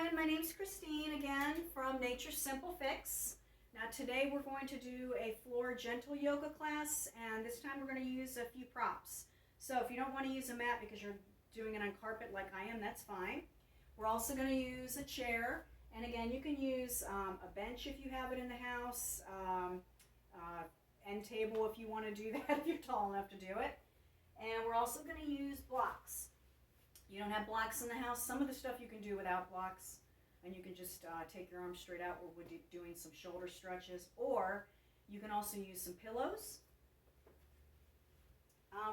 everyone, my name is Christine again from Nature's Simple Fix. Now today we're going to do a floor gentle yoga class, and this time we're going to use a few props. So if you don't want to use a mat because you're doing it on carpet like I am, that's fine. We're also going to use a chair, and again you can use a bench if you have it in the house, end table if you want to do that if you're tall enough to do it. And we're also going to use blocks. You don't have blocks in the house, some of the stuff you can do without blocks, and you can just take your arms straight out. We're doing some shoulder stretches, or you can also use some pillows.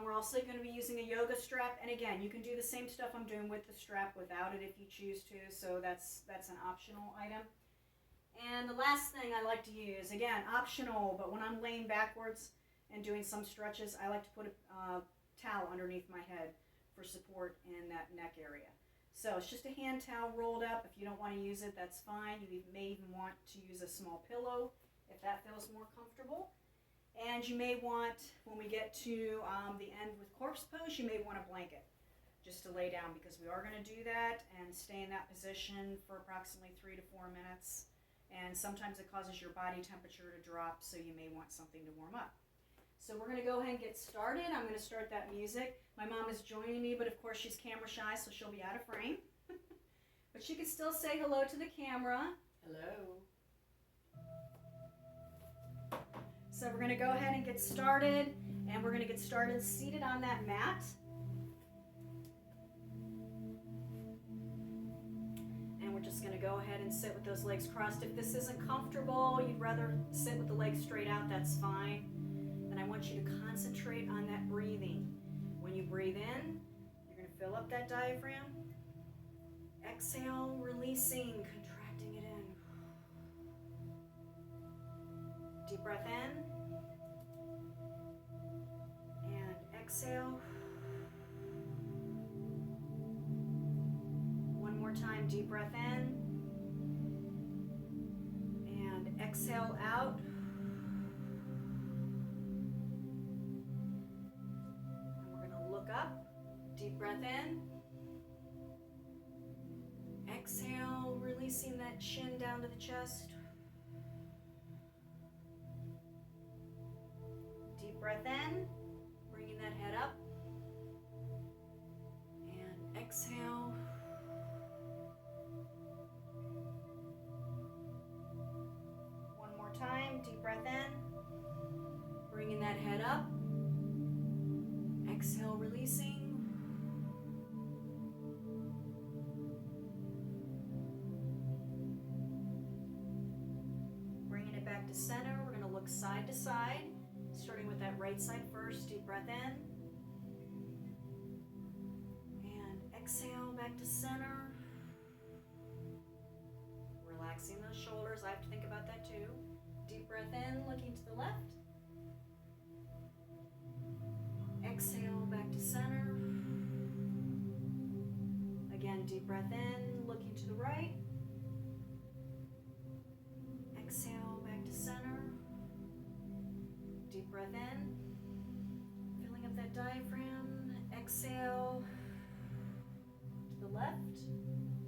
We're also going to be using a yoga strap, and again, you can do the same stuff I'm doing with the strap without it if you choose to, so that's an optional item. And the last thing I like to use, again, optional, but when I'm laying backwards and doing some stretches, I like to put a towel underneath my head for support in that neck area. So it's just a hand towel rolled up. If you don't want to use it, that's fine. You may even want to use a small pillow if that feels more comfortable. And you may want, when we get to the end with corpse pose, you may want a blanket just to lay down, because we are going to do that and stay in that position for approximately 3 to 4 minutes. And sometimes it causes your body temperature to drop, so you may want something to warm up. So we're going to go ahead and get started. I'm going to start that music. My mom is joining me, but of course she's camera shy, so she'll be out of frame. But she can still say hello to the camera. Hello. So we're going to go ahead and get started, and we're going to get started seated on that mat. And we're just going to go ahead and sit with those legs crossed. If this isn't comfortable, you'd rather sit with the legs straight out, that's fine. And I want you to concentrate on that breathing. When you breathe in, you're going to fill up that diaphragm. Exhale, releasing, contracting it in. Deep breath in. And exhale. One more time, deep breath in. And exhale out. Up, deep breath in, exhale, releasing that chin down to the chest, deep breath in, bringing that head up, and exhale, one more time, deep breath in, bringing that head up, exhale, releasing. Bringing it back to center. We're going to look side to side, starting with that right side first. Deep breath in. And exhale, back to center. Relaxing those shoulders. I have to think about that too. Deep breath in, looking to the left. Exhale, back to center. Again, deep breath in, looking to the right. Exhale, back to center. Deep breath in, filling up that diaphragm. Exhale to the left.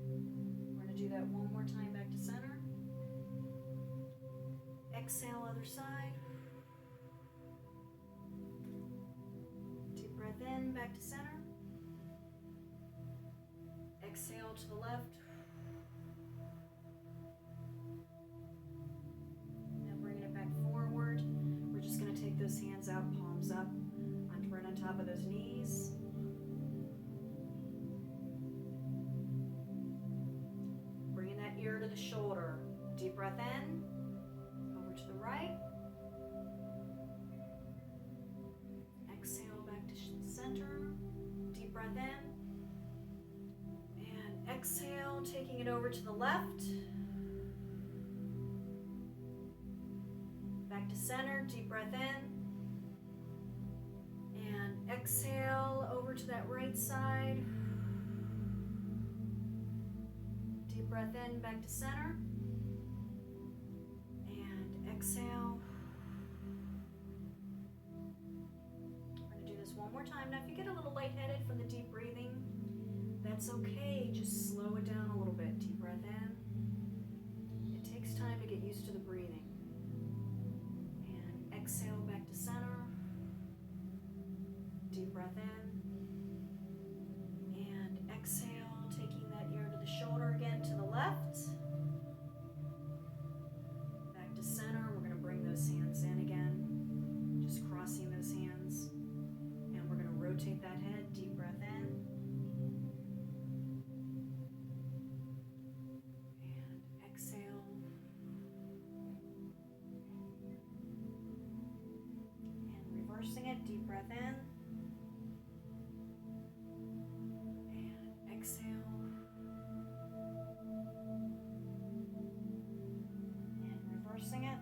We're going to do that one more time, back to center. Exhale, other side. Breath in, back to center. Exhale to the left. Now bringing it back forward. We're just going to take those hands out, palms up, right on top of those knees. Bringing that ear to the shoulder. Deep breath in. Over to the right. Center, deep breath in, and exhale, taking it over to the left, back to center, deep breath in, and exhale over to that right side, deep breath in, back to center, and exhale. One more time. Now if you get a little lightheaded from the deep breathing, that's okay. Just slow it down a little bit. Deep breath in. reversing it. Deep breath in. And exhale. And reversing it.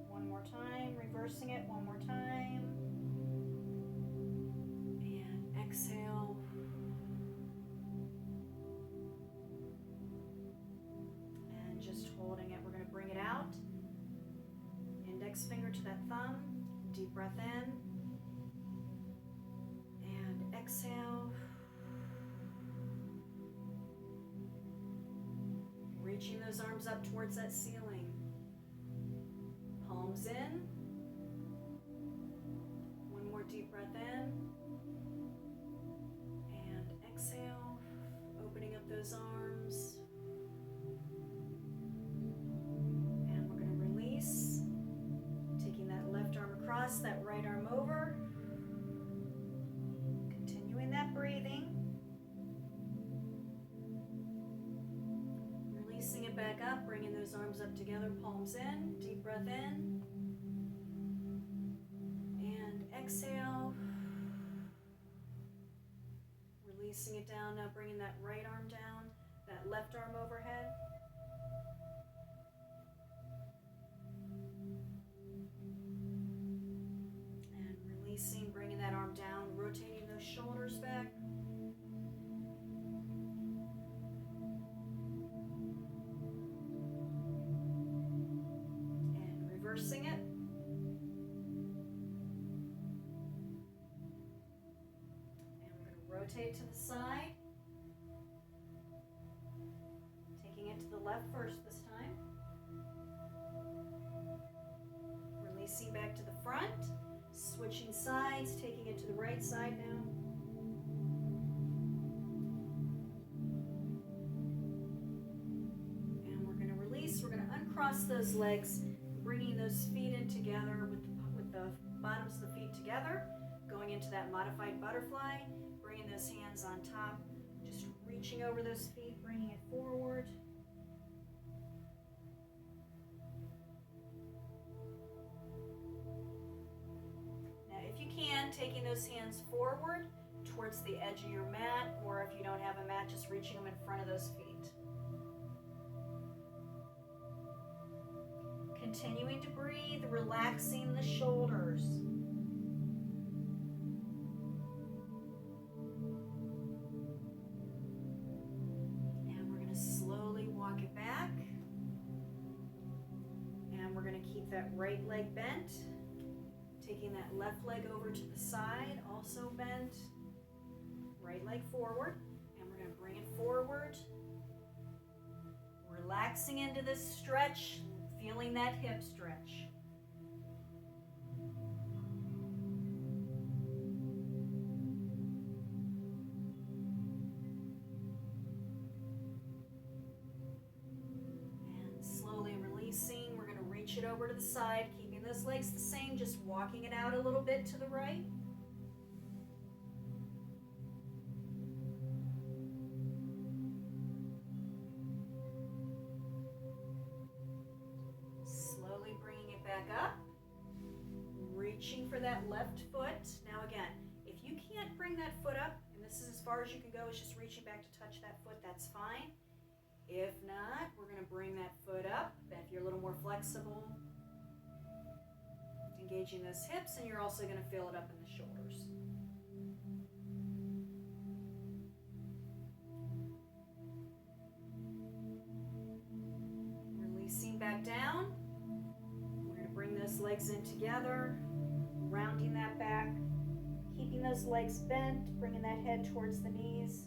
One more time. Reversing it one more time. And exhale. And just holding it. We're going to bring it out. Index finger to that thumb. Deep breath in. And exhale. Reaching those arms up towards that ceiling. Palms in. One more deep breath in. And exhale. Opening up those arms. And we're going to release. Taking that left arm across, that right arm over. Continuing that breathing. Releasing it back up, bringing those arms up together, palms in, deep breath in. And exhale. Releasing it down, now bringing that right arm down, that left arm overhead. And releasing, bringing that arm down, rotating those shoulders back. And reversing it. And we're going to rotate to the side. Taking it to the left first this time. Releasing back to the front. Switching sides, taking it to the right side now. And we're going to release. We're going to uncross those legs, bringing those feet in together with the bottoms of the feet together, going into that modified butterfly, bringing those hands on top, just reaching over those feet, bringing it forward. If you can, taking those hands forward towards the edge of your mat, or if you don't have a mat, just reaching them in front of those feet. Continuing to breathe, relaxing the shoulders. And we're going to slowly walk it back. And we're going to keep that right leg bent. Taking that left leg over to the side, also bent. Right leg forward. And we're going to bring it forward. Relaxing into this stretch, feeling that hip stretch. And slowly releasing, we're going to reach it over to the side, keeping those legs the same, just walking it out a little bit to the right. Slowly bringing it back up, reaching for that left foot. Now again, if you can't bring that foot up, and this is as far as you can go, it's just reaching back to touch that foot, that's fine. If not, we're going to bring that foot up. If you're a little more flexible, engaging those hips, and you're also going to feel it up in the shoulders. Releasing back down. We're going to bring those legs in together, rounding that back, keeping those legs bent, bringing that head towards the knees.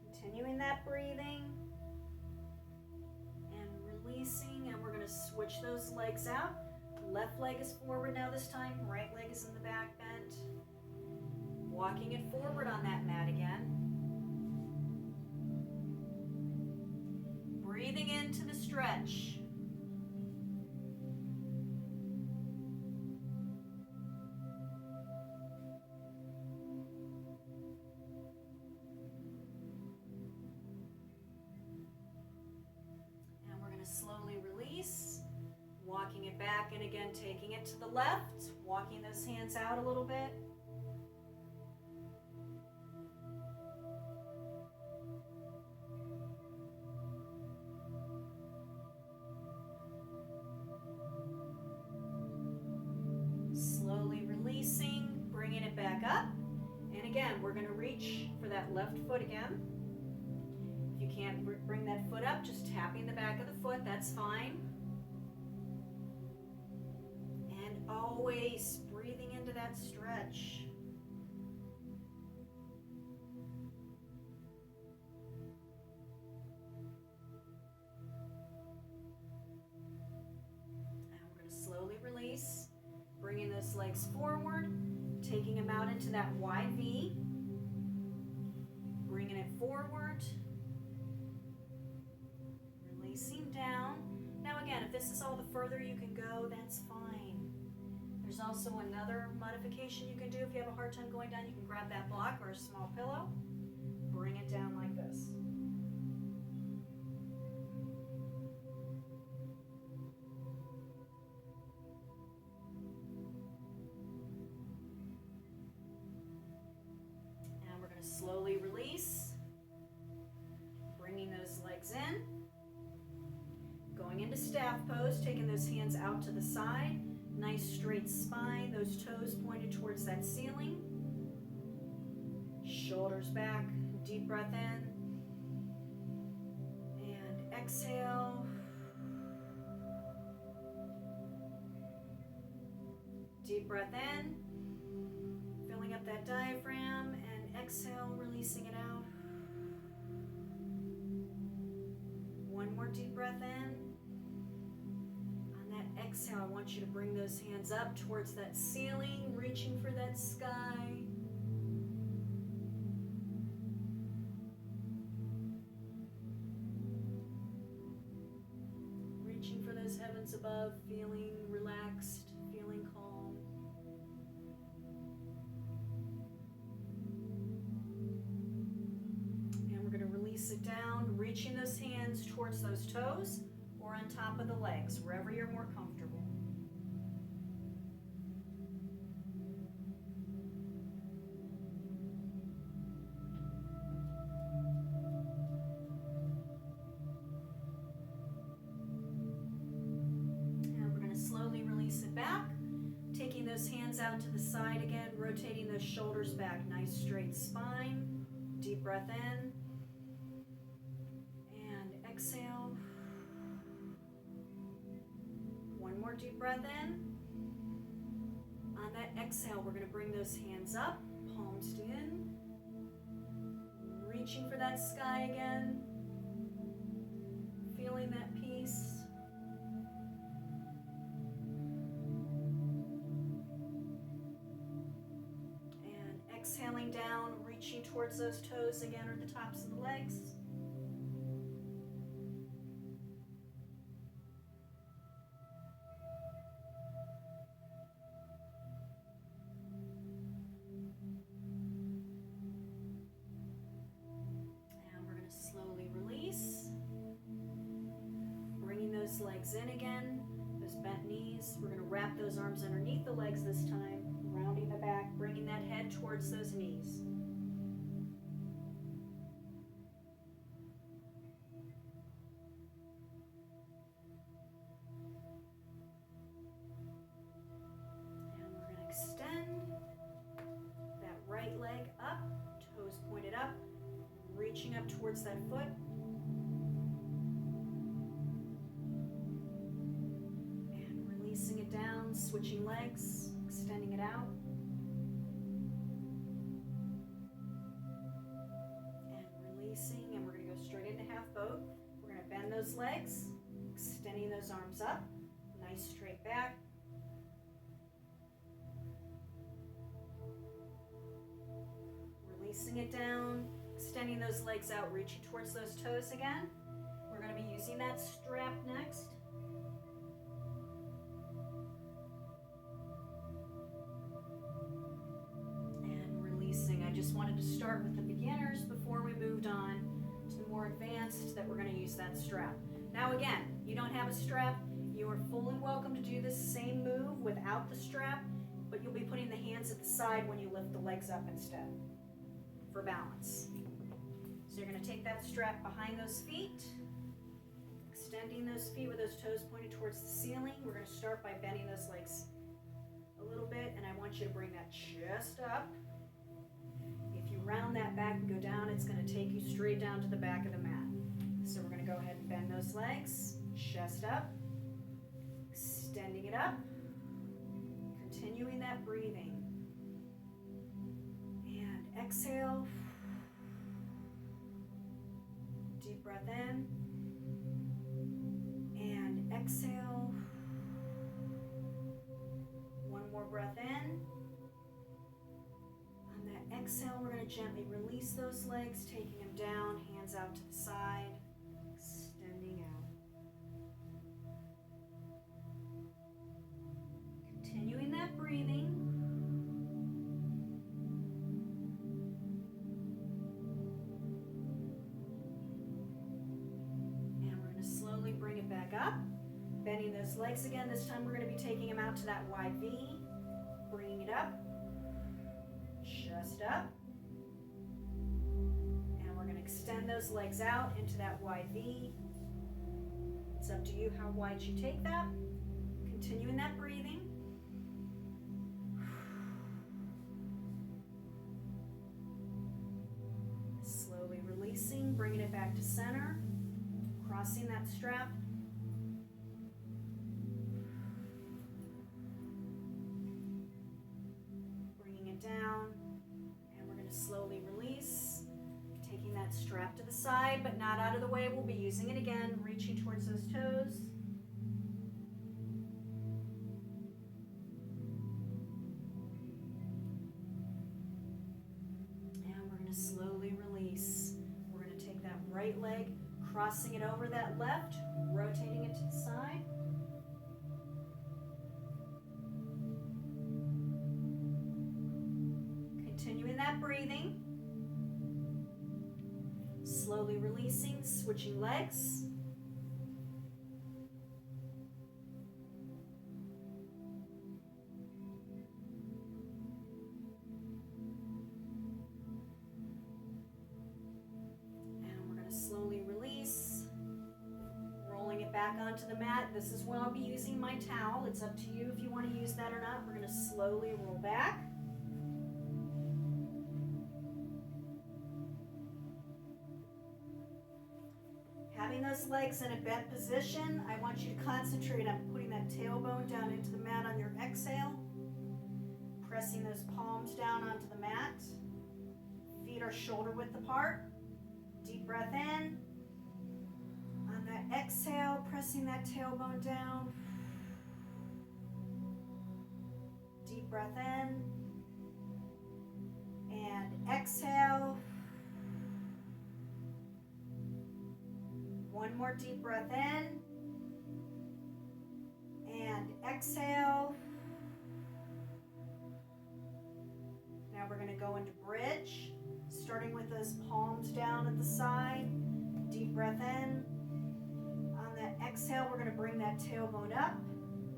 Continuing that breathing and releasing, and we're going to switch those legs out. Left leg is forward now this time, right leg is in the back bent. Walking it forward on that mat again. Breathing into the stretch. release, walking it back, and again taking it to the left, walking those hands out a little bit. Slowly releasing, bringing it back up. And again, we're going to reach for that left foot again. If you can't bring that foot up, just tapping the back of the foot, that's fine. And always breathing into that stretch. Now we're going to slowly release, bringing those legs forward, taking them out into that wide V, bringing it forward, releasing down. Now again, if this is all the further you can go, that's fine. There's also another modification you can do. If you have a hard time going down, you can grab that block or a small pillow, bring it down like this. Slowly release, bringing those legs in, going into staff pose, taking those hands out to the side, nice straight spine, those toes pointed towards that ceiling, shoulders back, deep breath in, and exhale, deep breath in, filling up that diaphragm, and exhale, releasing it out. One more deep breath in. On that exhale, I want you to bring those hands up towards that ceiling, reaching for that sky. Reaching for those heavens above, feeling relaxed, feeling calm. Release it down, reaching those hands towards those toes or on top of the legs, wherever you're more comfortable. And we're going to slowly release it back, taking those hands out to the side again, rotating those shoulders back, nice straight spine, deep breath in. Exhale. One more deep breath in. On that exhale, we're going to bring those hands up, palms in, reaching for that sky again, feeling that peace. And exhaling down, reaching towards those toes again or the tops of the legs. Legs in again, those bent knees. We're going to wrap those arms underneath the legs this time, rounding the back, bringing that head towards those knees. And we're going to extend that right leg up, toes pointed up, reaching up towards that foot. Releasing it down, switching legs, extending it out. And releasing, and we're going to go straight into half boat. We're going to bend those legs, extending those arms up, nice straight back. Releasing it down, extending those legs out, reaching towards those toes again. We're going to be using that strap next. I just wanted to start with the beginners before we moved on to the more advanced that we're going to use that strap. Now again, you don't have a strap, You are fully welcome to do this same move without the strap, but you'll be putting the hands at the side when you lift the legs up instead for balance. So you're going to take that strap behind those feet, extending those feet with those toes pointed towards the ceiling. We're going to start by bending those legs a little bit, and I want you to bring that chest up. If you round that back and go down, it's going to take you straight down to the back of the mat. So we're going to go ahead and bend those legs, chest up, extending it up, continuing that breathing. And exhale. Deep breath in. And exhale. One more breath in. On that exhale, we're going to gently release those legs, taking them down, hands out to the side, extending out. Continuing that breathing. And we're going to slowly bring it back up. Bending those legs again. This time we're going to be taking them out to that wide V. Bringing it up. Chest up. And we're going to extend those legs out into that wide V. It's up to you how wide you take that. Continuing that breathing. Slowly releasing, bringing it back to center. Crossing that strap. Bringing it down. And we're going to slowly release. Taking that strap to the side, but not out of the way. We'll be using it again, reaching towards those toes. And we're going to slowly release. We're going to take that right leg, crossing it over that left, rotating it to the side. Continuing that breathing. Slowly releasing, switching legs. And we're going to slowly release, rolling it back onto the mat. This is where I'll be using my towel. It's up to you if you want to use that or not. We're going to slowly roll back. Having those legs in a bent position, I want you to concentrate on putting that tailbone down into the mat on your exhale. Pressing those palms down onto the mat. Feet are shoulder width apart. Deep breath in. On that exhale, pressing that tailbone down. Deep breath in. And exhale. One more deep breath in, and exhale. Now we're going to go into bridge, starting with those palms down at the side. Deep breath in. On that exhale, we're going to bring that tailbone up.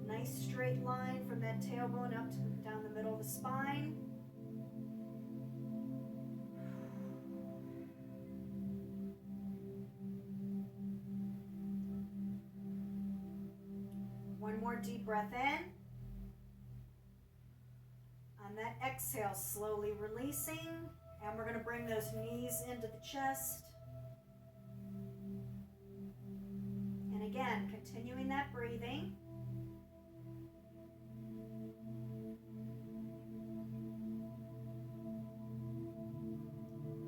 Nice straight line from that tailbone up to down the middle of the spine. One more deep breath in. On that exhale, slowly releasing. And we're going to bring those knees into the chest. And again, continuing that breathing.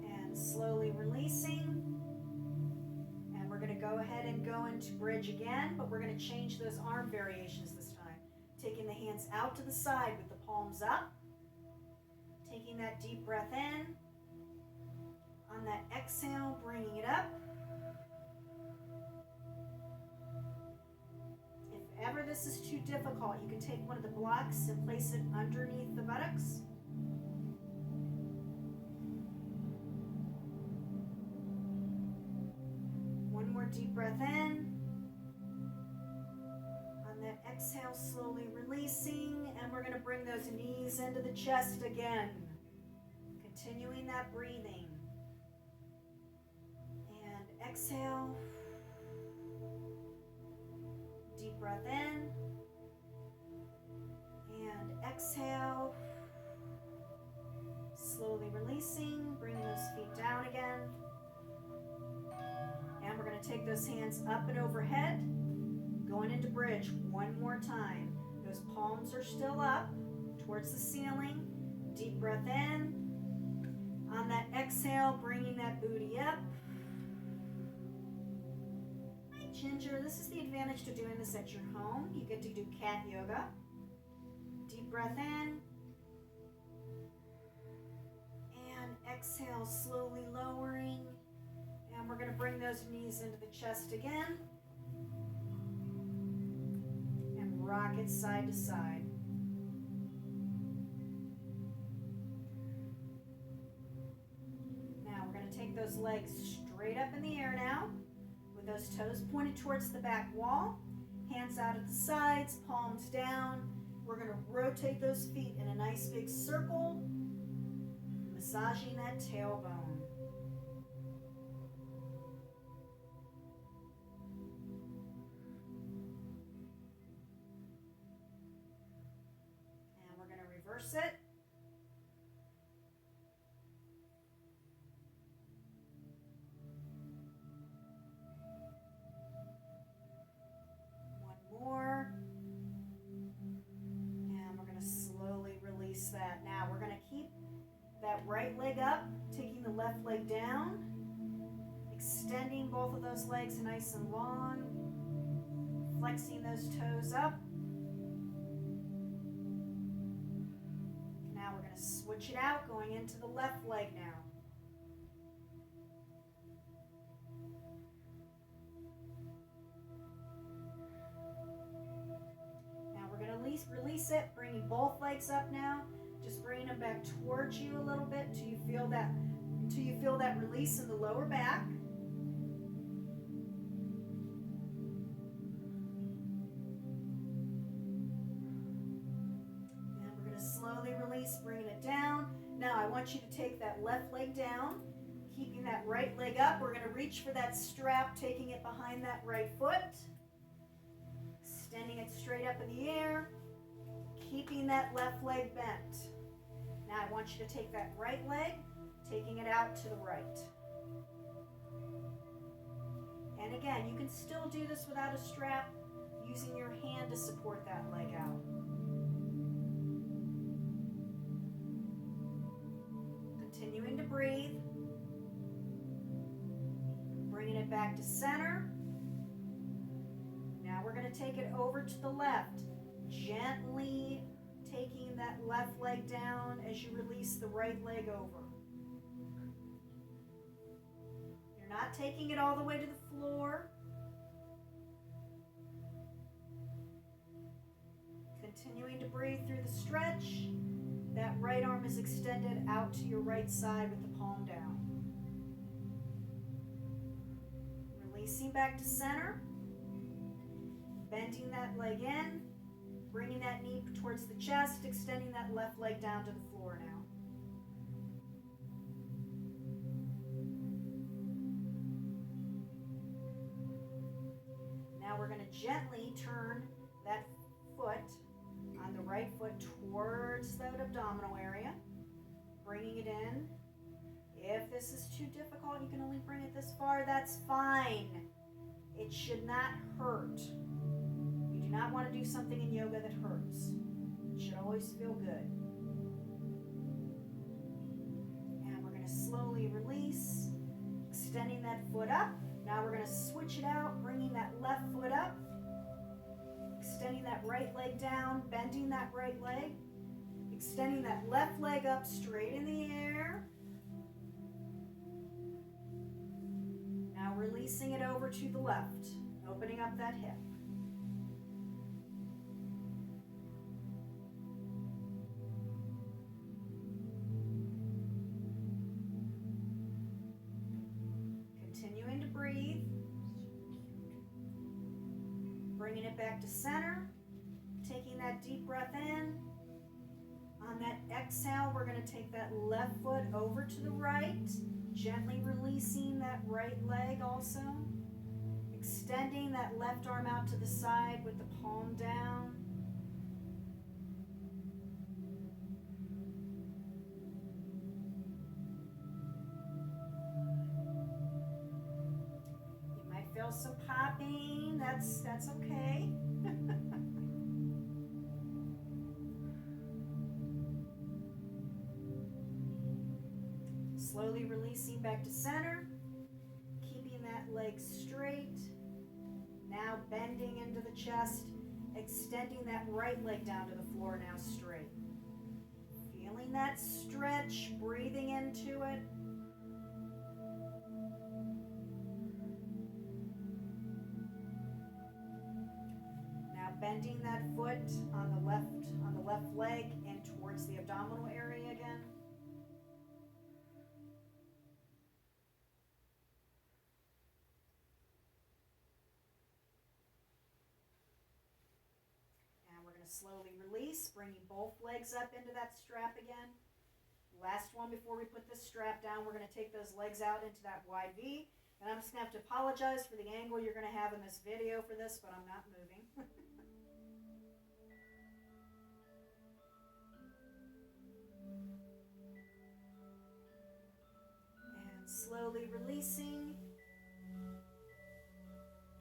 And slowly releasing. Go ahead and go into bridge again, but we're going to change those arm variations this time. Taking the hands out to the side with the palms up. Taking that deep breath in. On that exhale, bringing it up. If ever this is too difficult, you can take one of the blocks and place it underneath the buttocks. Deep breath in. On exhale, slowly releasing, and we're going to bring those knees into the chest again. Continuing that breathing. And exhale. Deep breath in. And exhale. Slowly releasing, bringing those feet down again. And we're going to take those hands up and overhead, going into bridge one more time. Those palms are still up towards the ceiling. Deep breath in. On that exhale, bringing that booty up. Hi, Ginger. This is the advantage to doing this at your home. You get to do cat yoga. Deep breath in. And exhale, slowly lowering. And we're going to bring those knees into the chest again. And rock it side to side. Now we're going to take those legs straight up in the air now, with those toes pointed towards the back wall. Hands out at the sides, palms down. We're going to rotate those feet in a nice big circle, massaging that tailbone. And we're going to reverse it. One more. And we're going to slowly release that. Now we're going to keep that right leg up, taking the left leg down, extending both of those legs nice and long, flexing those toes up. Now we're going to switch it out, going into the left leg now. Now we're going to release it, bringing both legs up now. Just bringing them back towards you a little bit until you feel that release in the lower back. And we're going to slowly release, bringing it down. Now I want you to take that left leg down, keeping that right leg up. We're going to reach for that strap, taking it behind that right foot, extending it straight up in the air, keeping that left leg bent. Now I want you to take that right leg, taking it out to the right. And again, you can still do this without a strap, using your hand to support that leg out. Continuing to breathe. Bringing it back to center. Now we're going to take it over to the left. Gently taking that left leg down as you release the right leg over. You're not taking it all the way to the floor. Continuing to breathe through the stretch. That right arm is extended out to your right side with the palm down. Releasing back to center. Bending that leg in. Bringing that knee towards the chest, extending that left leg down to the floor now. Now we're going to gently turn that foot on the right foot towards that abdominal area, bringing it in. If this is too difficult, you can only bring it this far, that's fine. It should not hurt. You do not want to do something in yoga that hurts. It should always feel good. And we're going to slowly release, extending that foot up. Now we're going to switch it out, bringing that left foot up, extending that right leg down, bending that right leg, extending that left leg up straight in the air. Now releasing it over to the left, opening up that hip. Continuing to breathe. Bringing it back to center. Taking that deep breath in. On that exhale, we're going to take that left foot over to the right, gently releasing that right leg also. Extending that left arm out to the side with the palm down. You might feel some popping. That's okay. Slowly releasing back to center, keeping that leg straight. Now bending into the chest, extending that right leg down to the floor, now straight. Feeling that stretch, breathing into it. Now bending that foot on the left leg and towards the abdominal area again. Slowly release, bringing both legs up into that strap again. Last one before we put this strap down, we're going to take those legs out into that wide V. And I'm just going to have to apologize for the angle you're going to have in this video for this, but I'm not moving. And slowly releasing,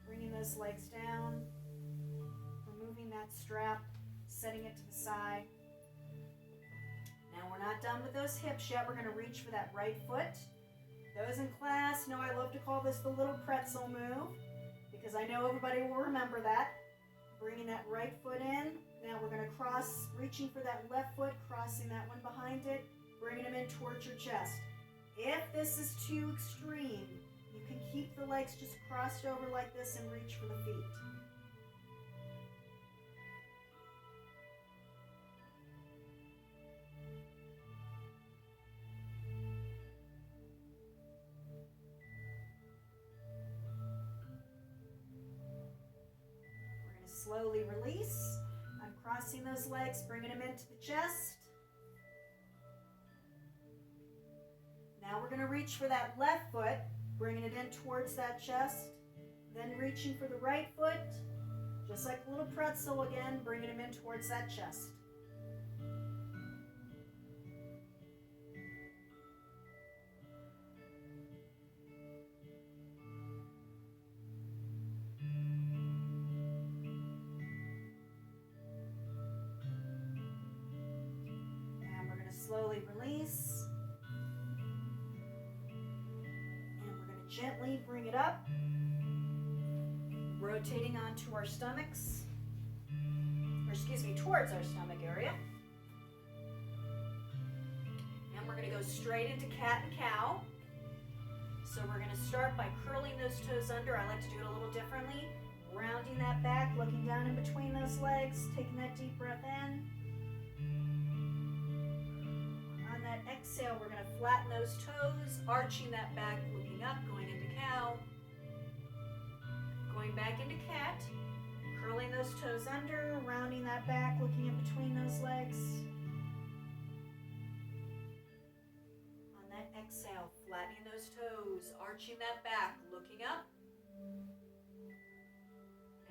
bringing those legs down, removing that strap, setting it to the side. Now we're not done with those hips yet. We're going to reach for that right foot. Those in class know I love to call this the little pretzel move because I know everybody will remember that. Bringing that right foot in. Now we're going to cross, reaching for that left foot, crossing that one behind it, bringing them in towards your chest. If this is too extreme, you can keep the legs just crossed over like this and reach for the feet. Slowly release. I'm crossing those legs, bringing them into the chest. Now we're going to reach for that left foot, bringing it in towards that chest. Then reaching for the right foot, just like a little pretzel again, bringing them in towards that chest. Slowly release. And we're going to gently bring it up, rotating onto our stomachs, or excuse me, towards our stomach area. And we're going to go straight into cat and cow. So we're going to start by curling those toes under. I like to do it a little differently. Rounding that back, looking down in between those legs, taking that deep breath in. Exhale, we're going to flatten those toes, arching that back, looking up, going into cow, going back into cat, curling those toes under, rounding that back, looking in between those legs. On that exhale, flattening those toes, arching that back, looking up.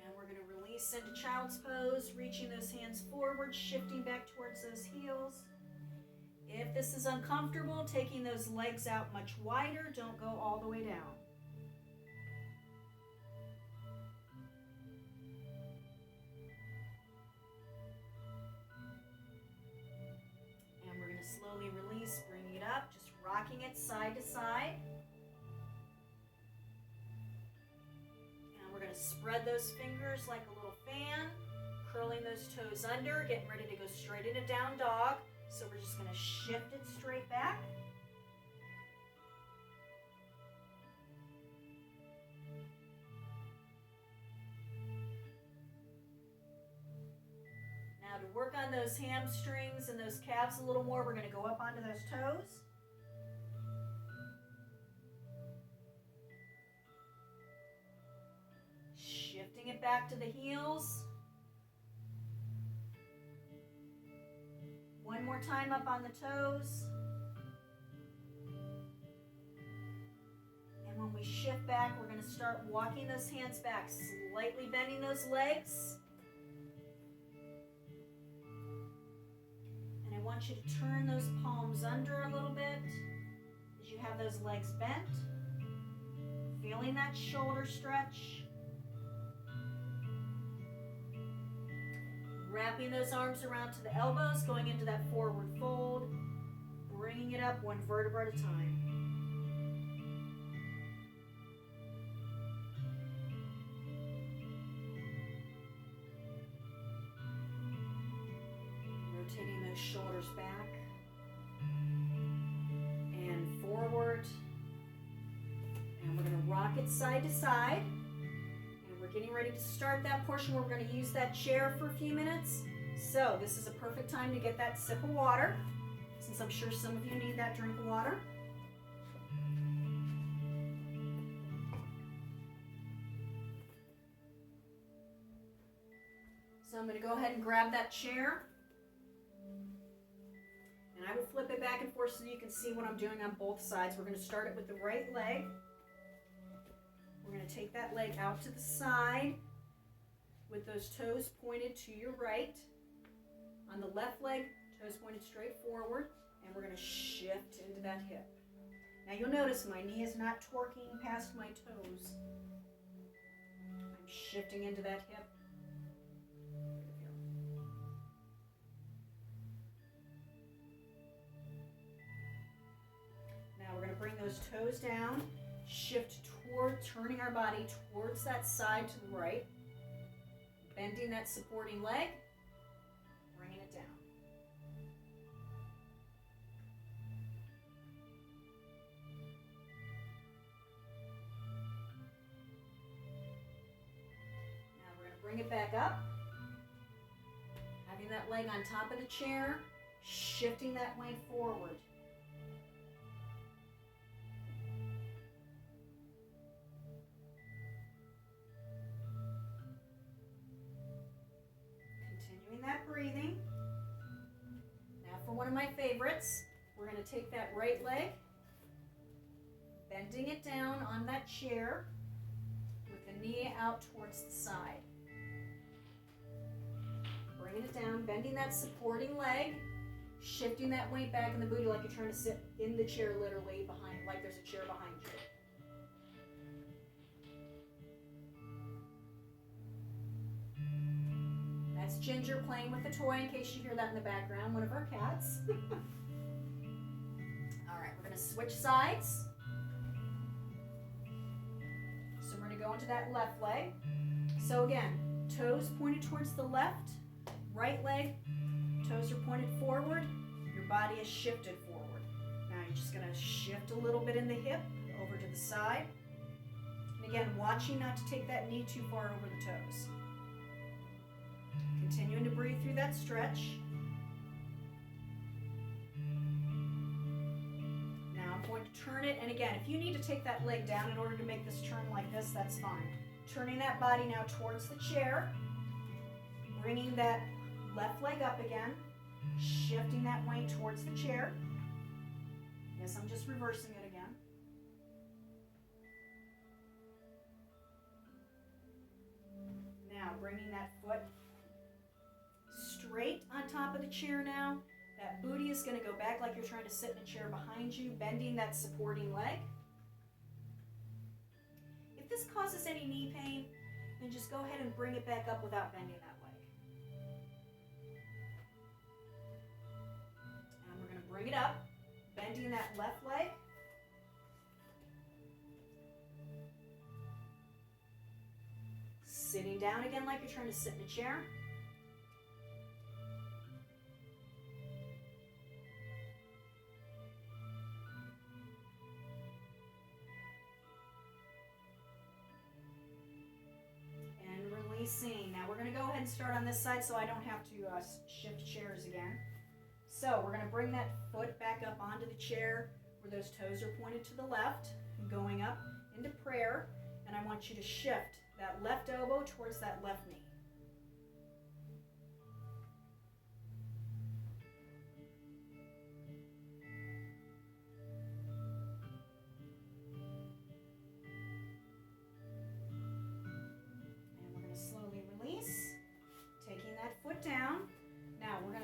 And we're going to release into child's pose, reaching those hands forward, shifting back towards those heels. If this is uncomfortable, taking those legs out much wider, don't go all the way down. And we're going to slowly release, bringing it up, just rocking it side to side. And we're going to spread those fingers like a little fan, curling those toes under, getting ready to go straight into down dog. So we're just going to shift it straight back. Now to work on those hamstrings and those calves a little more, we're going to go up onto those toes. Shifting it back to the heels. One more time up on the toes. And when we shift back, we're going to start walking those hands back, slightly bending those legs. And I want you to turn those palms under a little bit as you have those legs bent. Feeling that shoulder stretch. Wrapping those arms around to the elbows, going into that forward fold, bringing it up one vertebra at a time. Rotating those shoulders back and forward. And we're going to rock it side to side. We're getting ready to start that portion where we're going to use that chair for a few minutes. So this is a perfect time to get that sip of water, since I'm sure some of you need that drink of water. So I'm going to go ahead and grab that chair. And I will flip it back and forth so you can see what I'm doing on both sides. We're going to start it with the right leg. We're going to take that leg out to the side with those toes pointed to your right. On the left leg, toes pointed straight forward, and we're going to shift into that hip. Now you'll notice my knee is not torquing past my toes. I'm shifting into that hip. Now we're going to bring those toes down, shift toward, turning our body towards that side to the right, bending that supporting leg, bringing it down. Now we're going to bring it back up, having that leg on top of the chair, shifting that leg forward. That breathing. Now for one of my favorites, we're going to take that right leg, bending it down on that chair with the knee out towards the side. Bringing it down, bending that supporting leg, shifting that weight back in the booty like you're trying to sit in the chair literally behind, like there's a chair behind you. That's Ginger playing with a toy in case you hear that in the background, one of our cats. All right, we're going to switch sides. So we're going to go into that left leg. So again, toes pointed towards the left, right leg, toes are pointed forward, your body is shifted forward. Now you're just going to shift a little bit in the hip over to the side. And again, watching not to take that knee too far over the toes. Continuing to breathe through that stretch. Now I'm going to turn it, and again, if you need to take that leg down in order to make this turn like this, that's fine. Turning that body now towards the chair, bringing that left leg up again, shifting that weight towards the chair. Yes, I'm just reversing it again. Now bringing that foot straight on top of the chair now. That booty is going to go back like you're trying to sit in a chair behind you, bending that supporting leg. If this causes any knee pain, then just go ahead and bring it back up without bending that leg. And we're going to bring it up, bending that left leg. Sitting down again like you're trying to sit in a chair. Now we're going to go ahead and start on this side so I don't have to shift chairs again. So we're going to bring that foot back up onto the chair where those toes are pointed to the left, going up into prayer, and I want you to shift that left elbow towards that left knee.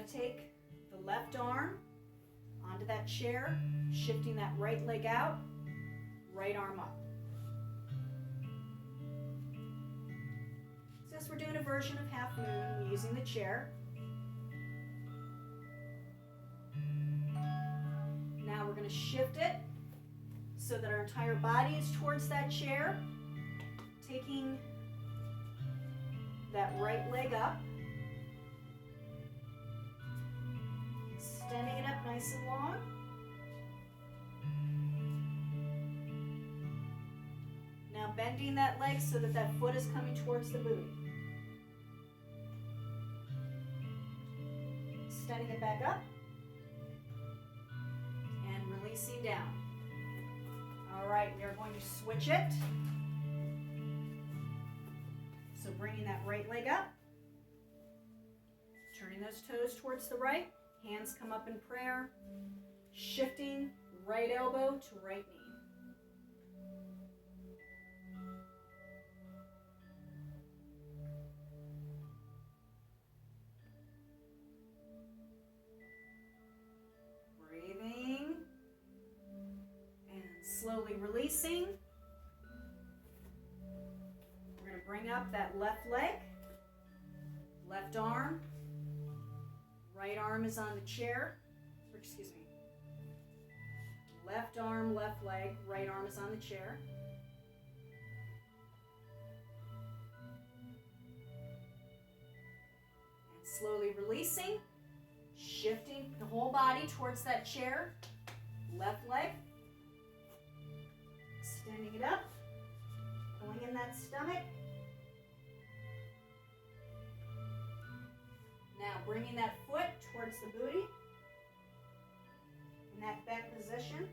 going to take the left arm onto that chair, shifting that right leg out, right arm up. Since we're doing a version of half moon using the chair, now we're going to shift it so that our entire body is towards that chair, taking that right leg up, extending it up nice and long. Now bending that leg so that that foot is coming towards the booty. Extending it back up and releasing down. All right, we are going to switch it. So bringing that right leg up, turning those toes towards the right, hands come up in prayer, shifting right elbow to right knee. Breathing and slowly releasing. Bring up that left leg, left arm, right arm is on the chair, left arm, left leg, right arm is on the chair. And slowly releasing, shifting the whole body towards that chair, left leg, extending it up, pulling in that stomach. Now bringing that foot towards the booty in that back position.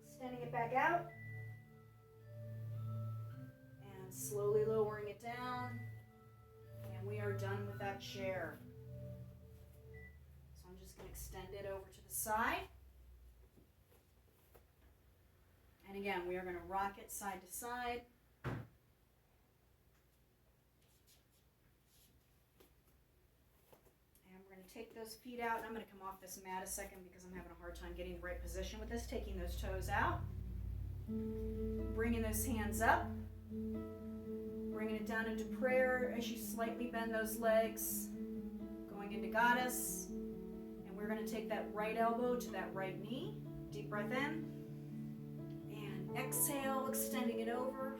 Extending it back out. And slowly lowering it down. And we are done with that chair. So I'm just going to extend it over to the side. And again, we are going to rock it side to side. Take those feet out, and I'm going to come off this mat a second because I'm having a hard time getting the right position with this. Taking those toes out, bringing those hands up, bringing it down into prayer as you slightly bend those legs, going into Goddess, and we're going to take that right elbow to that right knee. Deep breath in, and exhale, extending it over.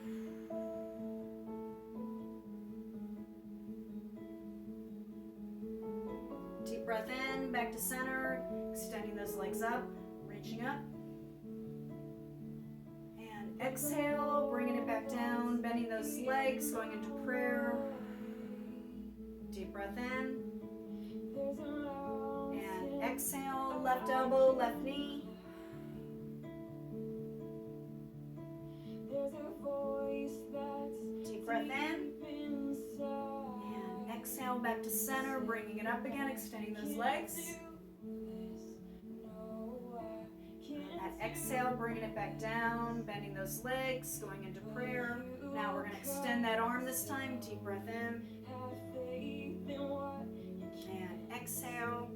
Deep breath in, back to center, extending those legs up, reaching up. And exhale, bringing it back down, bending those legs, going into prayer. Deep breath in. And exhale, left elbow, left knee. Deep breath in. Exhale, back to center, bringing it up again, extending those legs. That exhale, bringing it back down, bending those legs, going into prayer. Now we're going to extend that arm this time. Deep breath in. And exhale.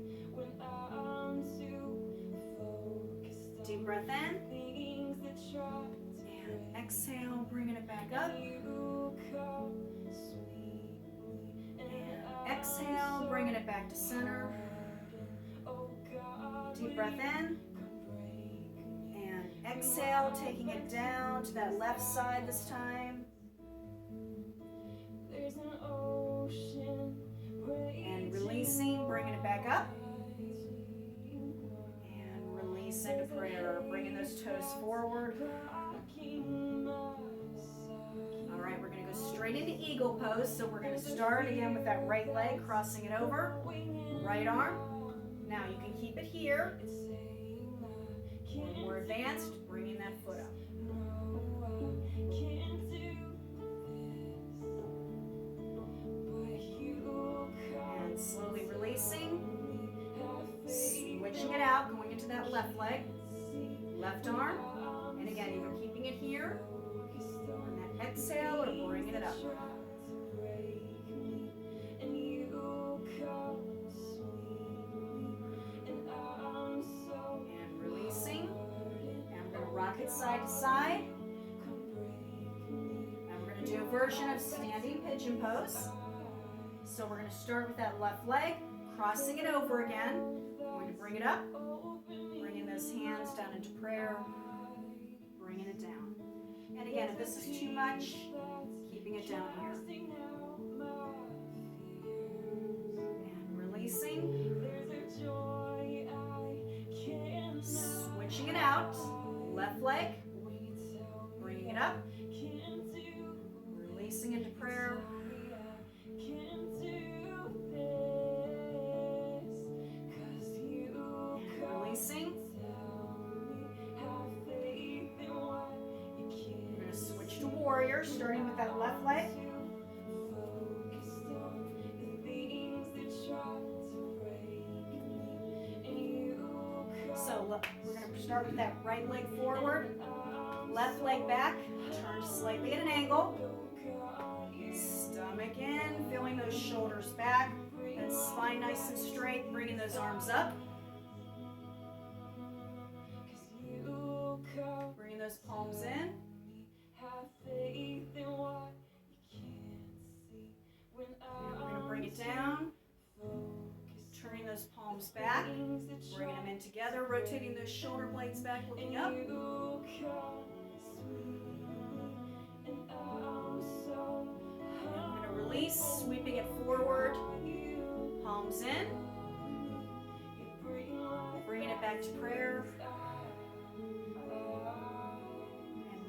Deep breath in. And exhale, bringing it back up. Exhale, bringing it back to center. Deep breath in. And exhale, taking it down to that left side this time. And releasing, bringing it back up. And release into prayer, bringing those toes forward. All right, we're going to go straight into eagle pose. So we're going to start again with that right leg, crossing it over, right arm. Now you can keep it here. Or more advanced, bringing that foot up. And slowly releasing, switching it out, going into that left leg, left arm. And again, either keeping it here, exhale or bringing it up. it side to side. And we're going to do a version of standing pigeon pose. So we're going to start with that left leg, crossing it over again. We're going to bring it up, bringing those hands down into prayer, bringing it down. And again, if this is too much, keeping it down here. And releasing. Switching it out. Left leg, bringing it up, releasing into prayer. Releasing. We're going to switch to warrior, starting with that left leg. So look, we're going to start with that right leg forward, left leg back, turn slightly at an angle. Stomach in, feeling those shoulders back, that spine nice and straight, bringing those arms up. Bringing those palms in. And we're going to bring it down. Turning those palms back. Bringing them in together. Rotating those shoulder blades back, looking up. And we're going to release, sweeping it forward. Palms in. Bringing it back to prayer.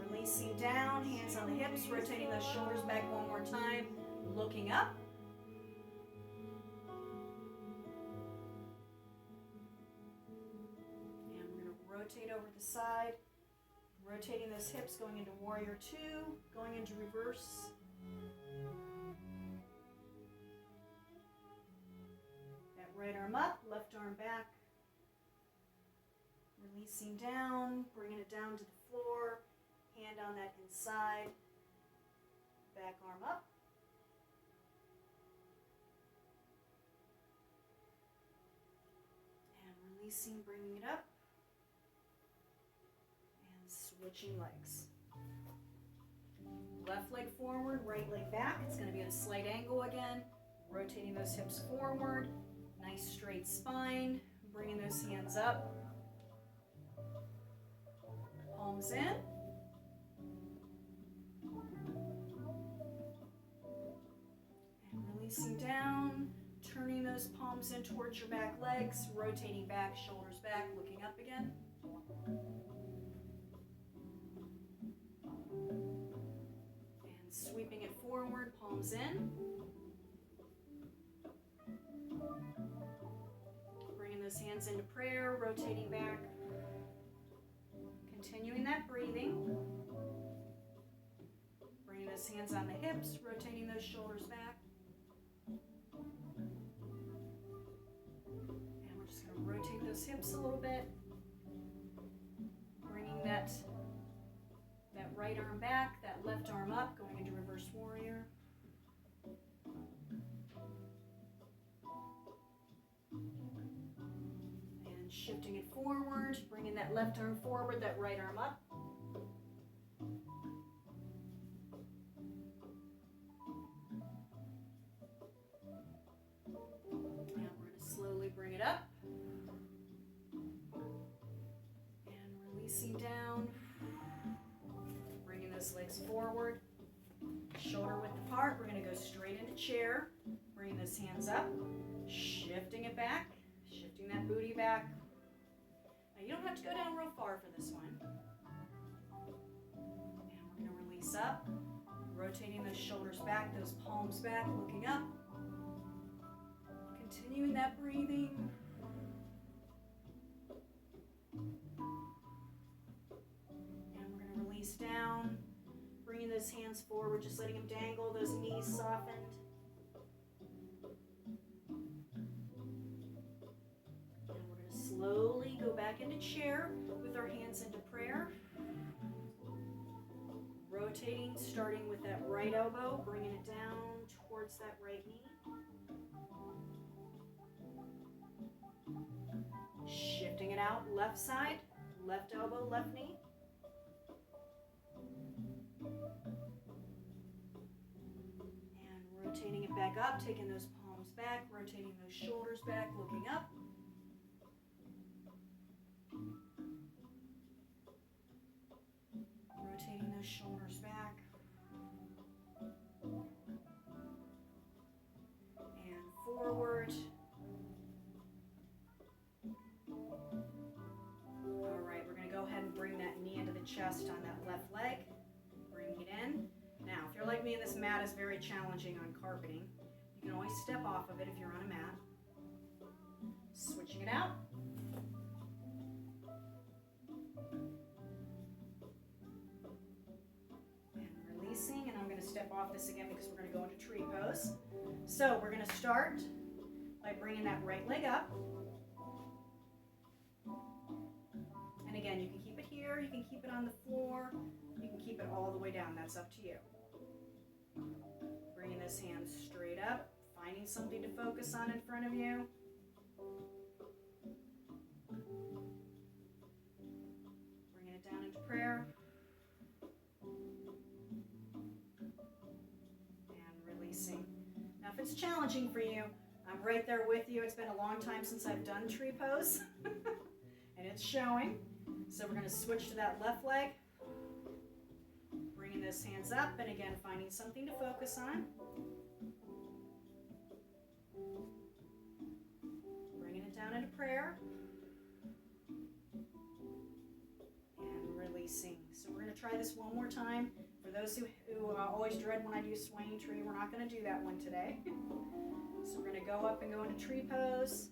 Releasing down, hands on the hips, rotating those shoulders back one more time, looking up. And we're going to rotate over the side, rotating those hips, going into warrior two, going into reverse. That right arm up, left arm back. Releasing down, bringing it down to the floor. Hand on that inside, back arm up. And releasing, bringing it up. And switching legs. Left leg forward, right leg back. It's going to be at a slight angle again. Rotating those hips forward. Nice straight spine. Bringing those hands up. Palms in. Releasing down, turning those palms in towards your back legs, rotating back, shoulders back, looking up again. And sweeping it forward, palms in. Bringing those hands into prayer, rotating back. Continuing that breathing. Bringing those hands on the hips, rotating those shoulders back. Rotate those hips a little bit, bringing that right arm back, that left arm up, going into reverse warrior. And shifting it forward, bringing that left arm forward, that right arm up. And we're going to slowly bring it up. Releasing down, bringing those legs forward, shoulder width apart. We're going to go straight into chair, bringing those hands up, shifting it back, shifting that booty back. Now you don't have to go down real far for this one. And we're going to release up, rotating those shoulders back, those palms back, looking up. Continuing that breathing. Down, bringing those hands forward, just letting them dangle, those knees softened. And we're going to slowly go back into chair with our hands into prayer. Rotating, starting with that right elbow, bringing it down towards that right knee. Shifting it out, left side, left elbow, left knee. back up, taking those palms back, rotating those shoulders back, looking up. Rotating those shoulders back. And forward. All right, we're going to go ahead and bring that knee into the chest on that left leg. Bring it in. Now, if you're like me and this mat is very challenging on carpeting, you can always step off of it if you're on a mat. Switching it out. And releasing, and I'm going to step off this again because we're going to go into tree pose. So we're going to start by bringing that right leg up. And again, you can keep it here, you can keep it on the floor, you can keep it all the way down. That's up to you. Bringing those hands straight up, finding something to focus on in front of you. Bringing it down into prayer. And releasing. Now if it's challenging for you, I'm right there with you. It's been a long time since I've done tree pose. And it's showing. So we're going to switch to that left leg. Bringing those hands up, and again, finding something to focus on. Bringing it down into prayer. And releasing. So we're going to try this one more time. For those who always dread when I do swaying tree, we're not going to do that one today. So we're going to go up and go into tree pose.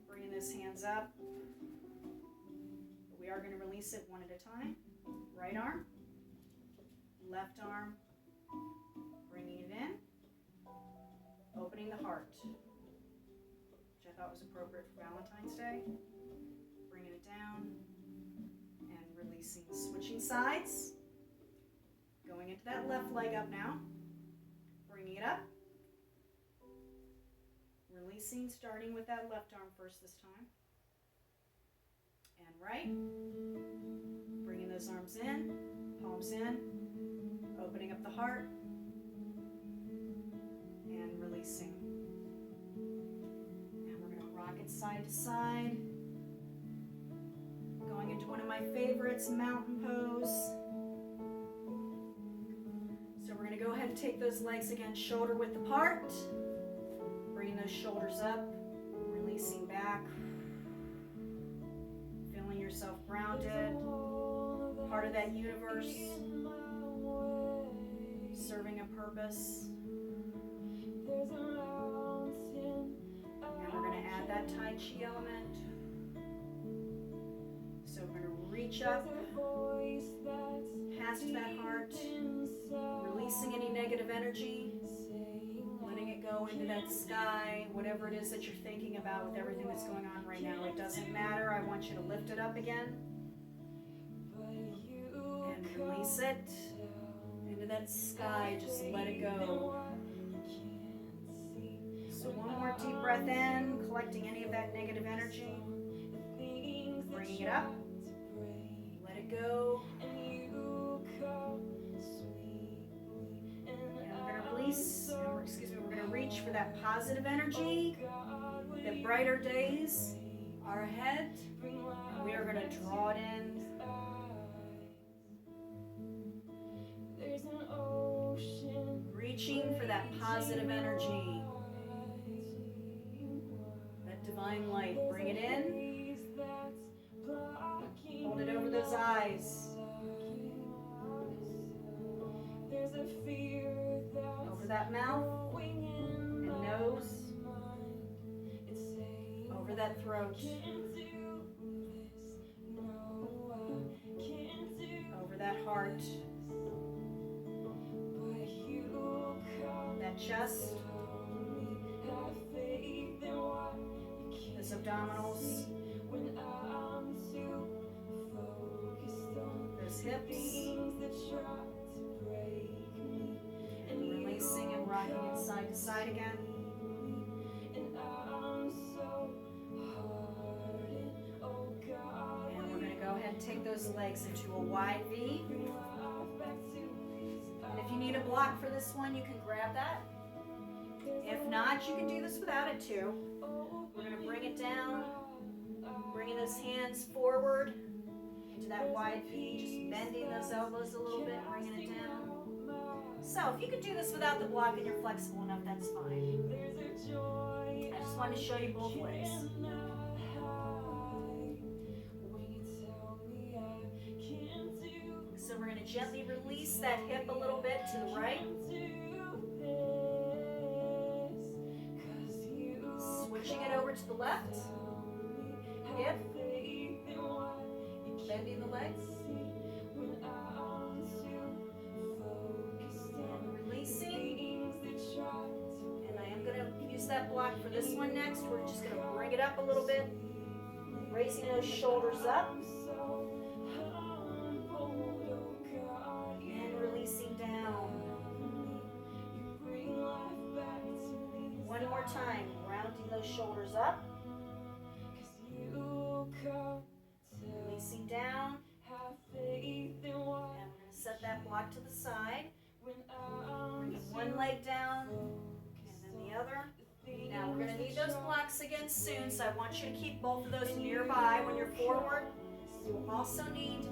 Bringing those hands up. We are going to release it one at a time. Right arm, left arm, bringing it in, opening the heart, which I thought was appropriate for Valentine's Day. Bringing it down and releasing. Switching sides. Going into that left leg up now. Bringing it up. Releasing, starting with that left arm first this time. And right. Bringing those arms in, palms in, opening up the heart, and releasing. And we're going to rock it side to side. Going into one of my favorites, mountain pose. So we're going to go ahead and take those legs again, shoulder width apart. Bringing those shoulders up, releasing back. Feeling yourself grounded, part of that universe, serving a purpose. Now we're going to add that Tai Chi element. So we're going to reach up, past that heart, releasing any negative energy, letting it go into that sky, whatever it is that you're thinking about with everything that's going on right now. It doesn't matter. I want you to lift it up again and release it into that sky. Just let it go. So one more deep breath in, collecting any of that negative energy, bringing it up, let it go. We're going to reach for that positive energy. The brighter days are ahead. And we are going to draw it in. Reaching for that positive energy. That divine light. Bring it in. Hold it over those eyes. Over that mouth and nose, over that throat, over that heart, that chest, those abdominals, those hips. Releasing and rocking it side to side again. And we're going to go ahead and take those legs into a wide V. And if you need a block block for this one, you can grab that. If not, you can do this without it too. We're going to bring it down, bringing those hands forward into that wide V, just bending those elbows a little bit, bringing it down. So if you can do this without the block and you're flexible enough, that's fine. I just wanted to show you both ways. So we're going to gently release that hip a little bit to the right. Switching it over to the left. Hip. Bending the legs. And releasing. And I am going to use that block for this one next. We're just going to bring it up a little bit. Raising those shoulders up. And releasing down. One more time. Rounding those shoulders up. Releasing down. And we're going to set that block to the side. Bringing one leg down and then the other. Now we're going to need those blocks again soon, so I want you to keep both of those nearby when you're forward. You will also need